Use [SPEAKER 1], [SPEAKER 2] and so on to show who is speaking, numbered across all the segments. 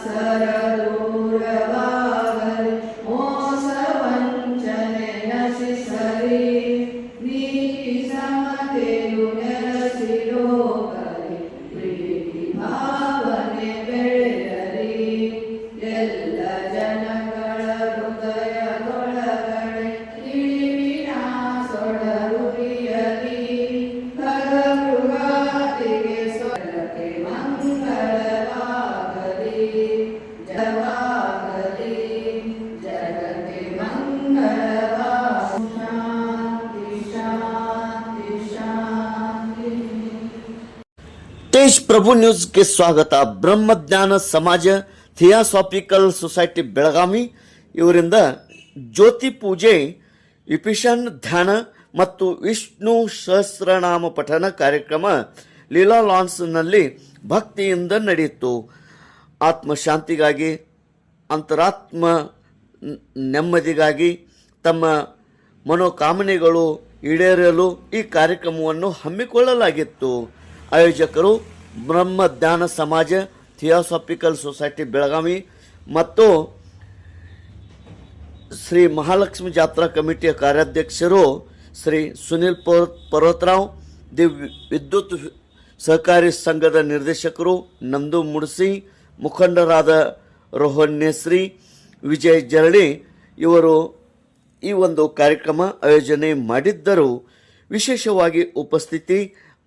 [SPEAKER 1] ಸರದೂರವಾಗಲಿ ಮೋಸ ವಂಚನೆ ನಶಿಸಲಿ ನೀತಿ ಸಮತೆಯು ನೆಲೆಸಿರೋಗಲಿ ಪ್ರೀತಿ ಭಾವನೆ ಬೆಳೆಯಲಿ ಎಲ್ಲ ಜನಗಳ ಹೃದಯದೊಳಗಡೆ ಇಳಿವಿನ ಸೊಡರುರಿಯಲಿ ಖರಮೃಗಾತಿಗೆ ಸ್ವರಕ್ಕೆ ಮಂಗಳವಾಗಲಿ ಜವಾಗಲಿ ಜಗಕ್ಕೆ ಮಂಗಳವಾಗಲಿ ಶಾಂತಿ ಶಾಂತಿ ಶಾಂತಿ.
[SPEAKER 2] तेज प्रभु न्यूज के स्वागत. ಬ್ರಹ್ಮಜ್ಞಾನ ಸಮಾಜ ಥಿಯಾಸಾಫಿಕಲ್ ಸೊಸೈಟಿ ಬೆಳಗಾವಿ ಇವರಿಂದ ಜ್ಯೋತಿ ಪೂಜೆ, ವಿಪಿಷನ್ ಧ್ಯಾನ ಮತ್ತು ವಿಷ್ಣು ಸಹಸ್ರನಾಮ ಪಠನ ಕಾರ್ಯಕ್ರಮ ಲೀಲಾ ಲಾನ್ಸ್ನಲ್ಲಿ ಭಕ್ತಿಯಿಂದ ನಡೆಯಿತು. ಆತ್ಮಶಾಂತಿಗಾಗಿ, ಅಂತರಾತ್ಮ ನೆಮ್ಮದಿಗಾಗಿ, ತಮ್ಮ ಮನೋಕಾಮನೆಗಳು ಈಡೇರಲು ಈ ಕಾರ್ಯಕ್ರಮವನ್ನು ಹಮ್ಮಿಕೊಳ್ಳಲಾಗಿತ್ತು. ಆಯೋಜಕರು ಬ್ರಹ್ಮಜ್ಞಾನ ಸಮಾಜ ಥಿಯಾಸಾಫಿಕಲ್ ಸೊಸೈಟಿ ಬೆಳಗಾವಿ ಮತ್ತು ಶ್ರೀ ಮಹಾಲಕ್ಷ್ಮಿ ಜಾತ್ರಾ ಕಮಿಟಿಯ ಕಾರ್ಯಾಧ್ಯಕ್ಷರು ಶ್ರೀ ಸುನಿಲ್ ಪರ್ವತರಾವ್, ವಿದ್ಯುತ್ ಸಹಕಾರಿ ಸಂಘದ ನಿರ್ದೇಶಕರು ನಂದು ಮುಡ್ಸಿ, ಮುಖಂಡರಾದ ರೋಹನ್ ನೇಸ್ರಿ, ವಿಜಯ್ ಜರಳಿ ಇವರು ಈ ಒಂದು ಕಾರ್ಯಕ್ರಮ ಆಯೋಜನೆ ಮಾಡಿದ್ದರು. ವಿಶೇಷವಾಗಿ ಉಪಸ್ಥಿತಿ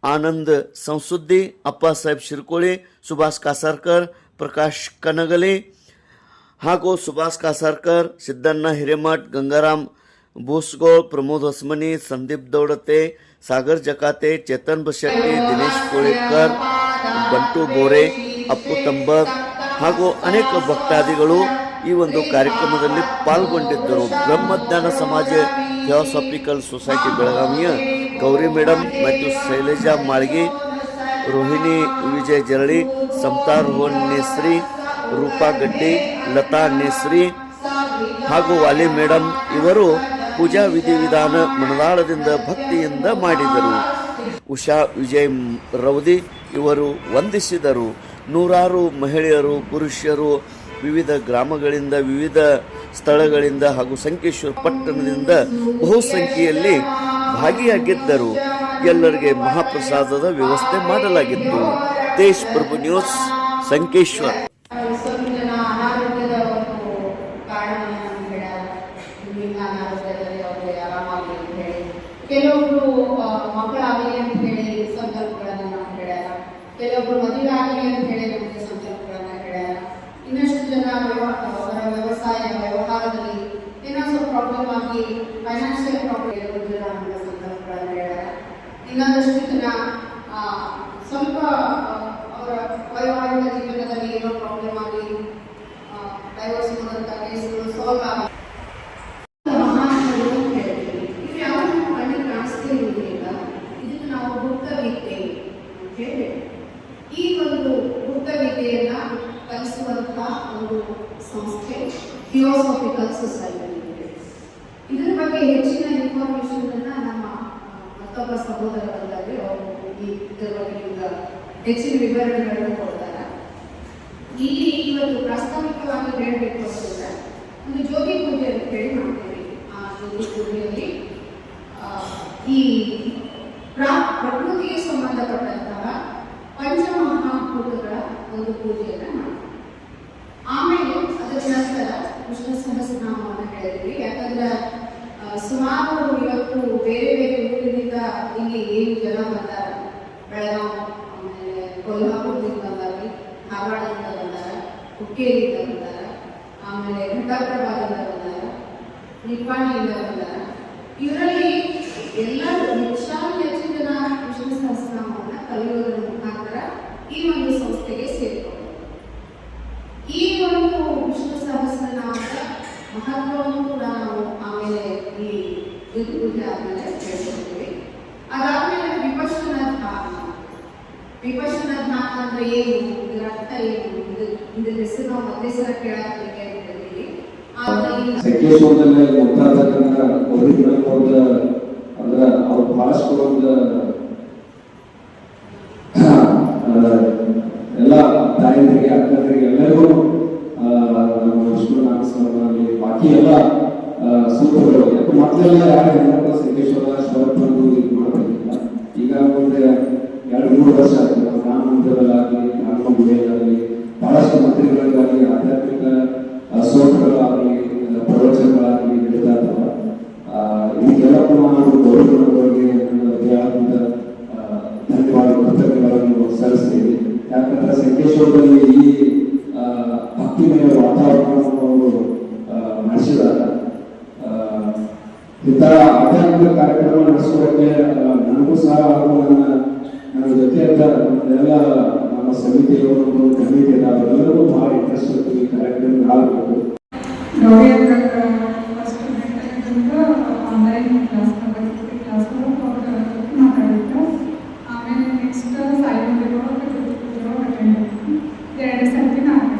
[SPEAKER 2] ಆನಂದ್ ಸಂಸುದ್ದಿ, ಅಪ್ಪ ಸಾಹೇಬ್ ಶಿರ್ಕೋಳಿ, ಸುಭಾಷ್ ಕಾಸಾರ್ಕರ್, ಪ್ರಕಾಶ್ ಕನಗಲೆ ಹಾಗೂ ಸುಭಾಷ್ ಕಾಸಾರ್ಕರ್, ಸಿದ್ದಣ್ಣ ಹಿರೇಮಠ್, ಗಂಗಾರಾಮ್ ಭೂಸ್ಗೋಳ್, ಪ್ರಮೋದ್ ಹೊಸಮನಿ, ಸಂದೀಪ್ ದೌಡತೆ, ಸಾಗರ್ ಜಕಾತೆ, ಚೇತನ್ ಬಶೆಟ್ಟಿ, ದಿನೇಶ್ ಕೋಳಿಕರ್, ಬಂಟು ಬೋರೆ, ಅಪ್ಪು ತಂಬರ್ ಹಾಗೂ ಅನೇಕ ಭಕ್ತಾದಿಗಳು ಈ ಒಂದು ಕಾರ್ಯಕ್ರಮದಲ್ಲಿ ಪಾಲ್ಗೊಂಡಿದ್ದರು. ಬ್ರಹ್ಮಜ್ಞಾನ ಸಮಾಜ ಥಿಯಾಸಾಫಿಕಲ್ ಸೊಸೈಟಿ ಬೆಳಗಾವಿಯ ಗೌರಿ ಮೇಡಮ್ ಮತ್ತು ಶೈಲಜಾ ಮಾಳ್ಗಿ, ರೋಹಿಣಿ ವಿಜಯ್ ಜರಳಿ, ಸಮತಾ ರೋಹನ್ ನೇಸ್ರಿ, ರೂಪಾ ಗಡ್ಡಿ, ಲತಾ ನೇಸ್ರಿ ಹಾಗೂ ವಾಲಿ ಮೇಡಮ್ ಇವರು ಪೂಜಾ ವಿಧಿವಿಧಾನ ಮನದಾಳದಿಂದ ಭಕ್ತಿಯಿಂದ ಮಾಡಿದರು. ಉಷಾ ವಿಜಯ್ ರೌದಿ ಇವರು ವಂದಿಸಿದರು. ನೂರಾರು ಮಹಿಳೆಯರು, ಪುರುಷರು ವಿವಿಧ ಗ್ರಾಮಗಳಿಂದ, ವಿವಿಧ ಸ್ಥಳಗಳಿಂದ ಹಾಗೂ ಸಂಕೇಶ್ವರ ಪಟ್ಟಣದಿಂದ ಬಹುಸಂಖ್ಯೆಯಲ್ಲಿ ಭಾಗಿಯಾಗಿದ್ದರು. ಎಲ್ಲರಿಗೆ ಮಹಾಪ್ರಸಾದದ ವ್ಯವಸ್ಥೆ ಮಾಡಲಾಗಿತ್ತು. ತೇಜ್ ಪ್ರಭು ನ್ಯೂಸ್, ಸಂಕೇಶ್ವರ.
[SPEAKER 3] ಕೆಲವೊಬ್ರು ಮಕ್ಕಳಾಗಲಿ ಅಂತ ಹೇಳಿ ಸಂಕಲ್ಪಗಳನ್ನ ನಾವು ಹೇಳ್ಯಾರ, ಕೆಲವೊಬ್ರು ಮದುವೆ ಆಗಲಿ ಅಂತ ಹೇಳಿ ನಮಗೆ ಸಂಕಲ್ಪಗಳನ್ನ ಹೇಳ್ಯಾರ. ಇನ್ನಷ್ಟು ಜನ ಅವರ ವ್ಯವಸಾಯ ವ್ಯವಹಾರದಲ್ಲಿ ಏನೋ ಸ್ವಲ್ಪ ಪ್ರಾಬ್ಲಮ್ ಆಗಿ ಫೈನಾನ್ಷಿಯಲ್ ಪ್ರಾಬ್ಲಮ್ ಕೆಲವು ಜನ ನಮಗೆ ಸಂಕಲ್ಪಗಳನ್ನ ಹೇಳ್ಯಾರ. ಇನ್ನೊಂದಷ್ಟು ಜನ ಸ್ವಲ್ಪ ಅವರ ವೈವಾಹಿಕ ಜೀವನದಲ್ಲಿ ಏನೋ ಪ್ರಾಬ್ಲಮ್ ಆಗಿ ಡೈವರ್ಸ್ ಮಾಡುವಂಥ ಕೇಸ್ಗಳು ಸಾಲ್ವ್ ಆಗ ಈ ಒಂದು ಗುಪ್ತವಿದ್ಯೆಯನ್ನ ಕಲಿಸುವಂತಹ ಒಂದು ಸಂಸ್ಥೆ ಥಿಯಾಸಾಫಿಕಲ್ ಸೊಸೈಟಿ. ಇದರ ಬಗ್ಗೆ ಹೆಚ್ಚಿನ ಇನ್ಫಾರ್ಮೇಶನ್ ಅನ್ನ ನಮ್ಮ ಮತ್ತೊಬ್ಬ ಸಹೋದರ ಬಂದಾಗ ಅವರು ಇದರ ಬಗ್ಗೆ ಹೆಚ್ಚಿನ ವಿವರಣೆಗಳನ್ನು ಕೊಡ್ತಾರೆ. ಇಲ್ಲಿ ಇವತ್ತು ಪ್ರಾಸ್ತಾವಿಕವಾಗಿ ಹೇಳಬೇಕು ಅಂತಂದ್ರೆ ಒಂದು ಜ್ಯೋತಿ ಪೂಜೆ ಅಂತ ಹೇಳಿ ಮಾಡ್ತೀವಿ. ಆ ಜ್ಯೋತಿ ಪೂಜೆಯಲ್ಲಿ ಈ ಪ್ರಕೃತಿಗೆ ಸಂಬಂಧಪಟ್ಟಂತಹ ಪಂಚಮಹಾಭೂತಗಳ ಒಂದು ಪೂಜೆಯನ್ನು ಮಾಡ್ತೀವಿ. ಆಮೇಲೆ ಅದರ ನಂತರ ವಿಷ್ಣು ಸಹಸ್ರನಾಮವನ್ನು ಹೇಳಿದ್ವಿ. ಯಾಕಂದ್ರೆ ಸುಮಾರು ಇವತ್ತು ಬೇರೆ ಬೇರೆ ಊರಿನಿಂದ ಇಲ್ಲಿ ಏನು ಜನ ಬಂದಾರ, ಬೆಳಗಾವಿ, ಆಮೇಲೆ ಕೊಲ್ಹಾಪುರದಿಂದ ಬಂದಾರ, ಧಾರವಾಡದಿಂದ ಬಂದಾರ, ಹುಕ್ಕೇರಿಯಿಂದ ಬಂದಾರ, ಆಮೇಲೆ ಘಟಪ್ರಭಾದಿಂದ ಬಂದಾರ, ನಿಪ್ಪಾಣಿಯಿಂದ ಬಂದಾರ. ಇವರಲ್ಲಿ ಎಲ್ಲರೂ ಹೆಚ್ಚಿನ ಜನ ವಿಷ್ಣು ಸಹಸ್ರನಾಮವನ್ನು ಕಲಿಯೋದರ ಮುಖಾಂತರ ಈ ಒಂದು ಸಂಸ್ಥೆಗೆ ಸೇರಿಕೊಂಡು ಈ ಒಂದು ವಿಷ್ಣು ಸಹಸ್ರನಾಮದ ಮಹತ್ವವನ್ನು ಕೂಡ ನಾವು ಆಮೇಲೆ ಈ ಪೂಜೆ ಆದ್ಮೇಲೆ ಹೇಳ್ಕೊಳ್ತೀವಿ. ಅದಾದ್ಮೇಲೆ ವಿಪಶ್ಯನ ಧ್ಯಾನ. ವಿಪಶ್ಯನ ಧ್ಯಾನ ಅಂದ್ರೆ ಏನು, ಇದರ ಅರ್ಥ ಏನು, ಇದ್ರ ಹೆಸರು ನಾವು ಒಂದೇ ಸಲ ಕೇಳಾಕ್ಲಿಕ್ಕೆ ಅಂತ ಹೇಳ್ತೀವಿ.
[SPEAKER 4] ಅಂದ್ರೆ ಅವ್ರ ಭಾಷೆಗಳೊಂದು ಎಲ್ಲ ತಾಯಂದಿರಿಗೆ, ಅಕ್ಕಂದರಿಗೆ ಎಲ್ಲರಿಗೂ ಎಲ್ಲ ಸೂತ್ರಗಳು ಯಾಕೆ ಮೊದಲೆಲ್ಲ ಯಾರು ಹೆಣ್ಮಕ್ಳು ಸಂಕೇಶ್ವರ ಶಿವಪ್ಪಂದು ಇದು ಮಾಡ್ತಿರ್ಲಿಲ್ಲ. ಈಗ ಒಂದು 2-3 ವರ್ಷ ಆಯ್ತು ರಾಮ ಮಂದಿರದಲ್ಲಾಗಲಿ ರಾಮ ಗುಡಿಯಲ್ಲಾಗಲಿ ಬಹಳಷ್ಟು ಮಂತ್ರಿಗಳಿಗಾಗಲಿ ಆಧ್ಯಾತ್ಮಿಕ ಸೂತ್ರಗಳಾಗಲಿ ಪ್ರವಚನಗಳಾಗಲಿ ನಡೀತಾ ಇದ್ದಾವೆ. ಇದಕ್ಕೆಲ್ಲಕ್ಕೂ ನಾನು ಗೌರವಗಳಿಗೆ ಧನ್ಯವಾದ ಕೃತಜ್ಞತೆಗಳನ್ನು ಸಲ್ಲಿಸ್ತೀವಿ. ಯಾಕಂದ್ರೆ ಸಂಕೇಶ್ವರದಲ್ಲಿ ಈ ಭಕ್ತಿಮಯ ವಾತಾವರಣವನ್ನು ಅವರು ನಡೆಸಿದಾಗ ಇಂಥ ಆಧ್ಯಾತ್ಮಿಕ ಕಾರ್ಯಕ್ರಮ ನಡೆಸೋದಕ್ಕೆ ನನಗೂ ಸಹ ಹಾಗೂ ನನ್ನ ಜೊತೆ ಎಲ್ಲ ನಮ್ಮ ಸಮಿತಿಯವರು ಒಂದು ಕಮಿಟಿ ಇದ್ದಾವೆ, ಎಲ್ಲರಿಗೂ ಭಾಳ ಇಂಟ್ರೆಸ್ಟ್ ಇರ್ತೀವಿ ಈ ಕಾರ್ಯಕ್ರಮ ಆಗಬೇಕು.
[SPEAKER 5] Gauri first online class class ಮಾತಾಡಿದ್ದು, ಆಮೇಲೆ ನೆಕ್ಸ್ಟ್ ಸಾಯಿಬಾಬಾ ಅಟೆಂಡ್ 2 ಸರ್ತಿ ನಾನು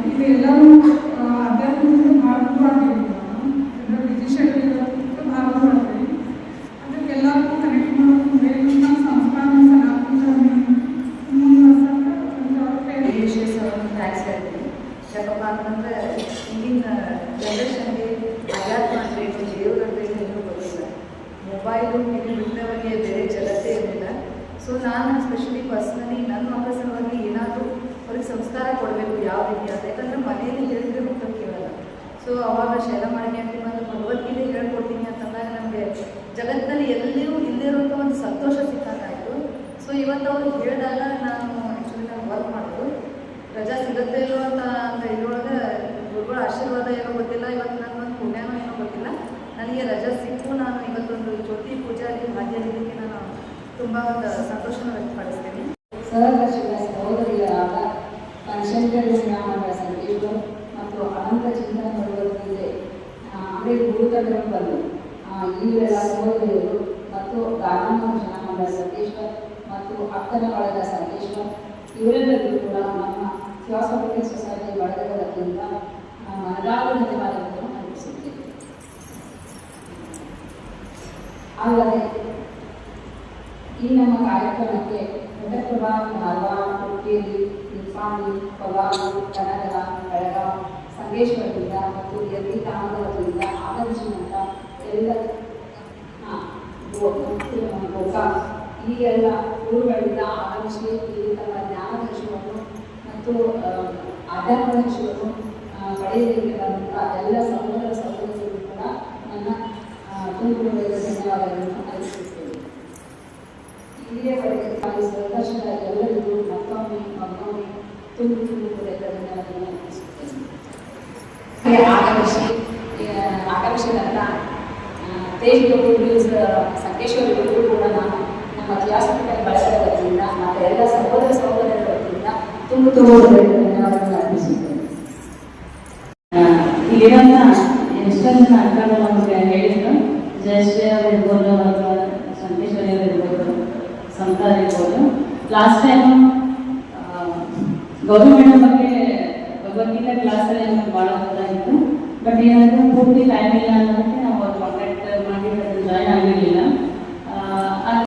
[SPEAKER 5] ಇದು ಎಲ್ಲರೂ ಆಧ್ಯಾತ್ಮಿಕ ಭಾಳ ಮಾಡ್ತೀವಿ, ಬಿಜಿ ಶೆಡ್ಯೂಲ್ ಇರೋದಕ್ಕೆ ಭಾಳ ಮಾಡ್ತೀವಿ. ಅದಕ್ಕೆಲ್ಲರಿಗೂ ಕನೆಕ್ಟ್ ಮಾಡೋದು ಬೇರೆ ಸಂಸ್ಕಾರ ಸನಾತನ
[SPEAKER 1] ವಿಶೇಷ ಥ್ಯಾಂಕ್ಸ್ ಹೇಳ್ತೀನಿ. ಯಾಕಪ್ಪ ಅಂತಂದ್ರೆ ಈಗಿನ ಜನ್ರೇಷನ್ಗೆ ಅಧ್ಯಾತ್ಮ ಅಂದರೆ ಏನು, ದೇವರಂದ್ರೆ ಏನೂ ಗೊತ್ತಿಲ್ಲ. ಮೊಬೈಲು ಟಿವಿ ಬಿಟ್ಟವರಿಗೆ ಬೇರೆ ಜಗತ್ತೇ ಇರಲಿಲ್ಲ. ಸೊ ನಾನು ಸ್ಪೆಷಲಿ ಪರ್ಸ್ನಲಿ ನನ್ನ ಮಕ್ಕಳ ಸಲುವಾಗಿ ಏನಾದರೂ ಅವ್ರಿಗೆ ಸಂಸ್ಕಾರ ಕೊಡಬೇಕು ಯಾವ ರೀತಿ ಅಂತ. ಯಾಕಂದರೆ ಮನೆಯಲ್ಲಿ ಹೇಳಿದ್ರೆ ಮಕ್ಕಳು ಕೇಳಲ್ಲ. ಸೊ ಅವಾಗ ಶೈಲಮಾಲಿನಿ ಅಂತ ಬಂದು ಭಗವದ್ಗೀತೆ ಹೇಳ್ಕೊಡ್ತೀನಿ ಅಂತಂದಾಗ ನಮಗೆ ಜಗತ್ತಿನಲ್ಲಿ ಎಲ್ಲಿಯೂ ಇಲ್ಲಿರುವಂಥ ಒಂದು ಸಂತೋಷ ಸಿಕ್ಕಾಗಾಯಿತು. ಸೊ ಇವತ್ತು ಅವ್ರು ಹೇಳಿದಾಗ ನಾನು ವರ್ಕ್ ಮಾಡೋದು ರಜಾ ಸಿಗುತ್ತೆ ಇಲ್ಲೋ ಅಂತ ಇದ್ರೊಳಗೆ ಗುರುಗಳ ಆಶೀರ್ವಾದ ಏನೋ ಗೊತ್ತಿಲ್ಲ, ಇವತ್ತು ನನಗೊಂದು ಪುಣ್ಯನೋ ಏನೋ ಗೊತ್ತಿಲ್ಲ, ನನಗೆ ರಜಾ ಸಿಕ್ಕು ನಾನು ಇವತ್ತೊಂದು ಜ್ಯೋತಿ ಪೂಜೆಯಲ್ಲಿ ಭಾಗಿಯಾಗಿದ್ದಕ್ಕೆ ನಾನು ತುಂಬ ಒಂದು ಸಂತೋಷನ ವ್ಯಕ್ತಪಡಿಸ್ತೀನಿ.
[SPEAKER 6] ಸಹದರ್ಶಕ ಸಹೋದರಿಯರಾದ ಪಂಚಶಂಕರ ಶ್ರೀರಾಮರ ಸಂಕೇಶ್ವರ್ ಮತ್ತು ಅನಂತ ಚಿಂತನ ಭಗವದ್ಗೀತೆ ಅಂದರೆ ಗುರುತಂಡಗಳು ಬಂದು ಇವೆಲ್ಲ ಸಹೋದರಿಯರು ಮತ್ತು ಗಾನಮ್ಮ ಶ್ರೀರಾಮರ ಸಂಕೇಶ್ವರ್ ಮತ್ತು ಅಕ್ಕನ ಬಳಗ ಸಂಕೇಶ್ವರ್ ಇವರೆಲ್ಲರಿಗೂ ಕೂಡ ನಮ್ಮ ಥಿಯಾಸಫಿಕಲ್ ಸೊಸೈಟಿ ಬಳಗದ ವತಿಯಿಂದ ಮನದಾದ ಧನ್ಯವಾದಗಳನ್ನು ಅರ್ಪಿಸುತ್ತೇವೆ. ಅಲ್ಲದೆ ಈ ನಮ್ಮ ಕಾರ್ಯಕ್ರಮಕ್ಕೆ ಘಟಪ್ರಭಾ, ಧಾರವಾಡ, ಹುಕ್ಕೇರಿ, ನಿಲ್ಪಾಣಿ, ಕೊಲ್ಲಾಪುರ, ಕನಗರ, ಬೆಳಗಾವಿ, ಸಂಗೇಶ್ವರದಿಂದ ಮತ್ತು ಯತ್ರಿಧಾಮದ ವತಿಯಿಂದ ಆಗಮಿಸಿದಂಥ ಎಲ್ಲ ಗೋಕಾಕ್ ಈ ಎಲ್ಲ ಊರುಗಳಿಂದ ಆಗಮಿಸಿ ಇಲ್ಲಿ ತಮ್ಮ ಜ್ಞಾನದರ್ಶನವನ್ನು ಮತ್ತು ಆಧ್ಯಾತ್ಮದರ್ಶನವನ್ನು ಪಡೆಯಲಿಕ್ಕೆ ಬಂದಂಥ ಎಲ್ಲ ಸಹೋದರಿಗೂ ಕೂಡ ನನ್ನ ತುಂಬ ಧನ್ಯವಾದಗಳನ್ನು ಅರ್ಪಿಸುತ್ತೇನೆ. ಇಲ್ಲಿಯವರೆಗೆ ಸಂದರ್ಶನದ ಎಲ್ಲರಿಗೂ ಮತ್ತೊಮ್ಮೆ ತುಂಬ ಧನ್ಯವಾದಗಳನ್ನು ಅರ್ಪಿಸುತ್ತೇನೆ. ಆಗಮಿಸಿದಂಥ ತೇಜ್ ನ್ಯೂಸ್ ಸಂಕೇಶ್ವರಿಗೂ ಕೂಡ ನಾನು ನಮ್ಮ ಥಿಯಾಸಫಿಕಲ್ ಬಳಗದ ವತಿಯಿಂದ ಮತ್ತು ಎಲ್ಲ ಸಹೋದರರ ವತಿಯಿಂದ ತುಂಬ ಧನ್ಯವಾದಗಳನ್ನು ಅರ್ಪಿಸುತ್ತೇನೆ.
[SPEAKER 7] ಇಲ್ಲಿರೋಂಥ ಎಷ್ಟೊಂದು ಅಕ್ಕಗಳು ನಮಗೆ ಹೇಳಿದ್ರು, ಜಯಶ್ರೀ ಅವರು ಇರ್ಬೋದು ಅಥವಾ ಸಂಕೇಶ್ವರಿ ಅವರು ಇರ್ಬೋದು, ಸಂತಾರ ಇರ್ಬೋದು. ಲಾಸ್ಟ್ ಟೈಮ್ ಗೌರಿ ಮೇಡಮ್ ಬಗ್ಗೆ ಭಗವದ್ಗೀತಾ ಕ್ಲಾಸಲ್ಲಿ ನಮಗೆ ಭಾಳ ಗೊತ್ತಾಗಿತ್ತು. ಬಟ್ ಏನಾದರೂ ಪೂರ್ತಿ ಟೈಮ್ ಇಲ್ಲ ಅನ್ನೋದಕ್ಕೆ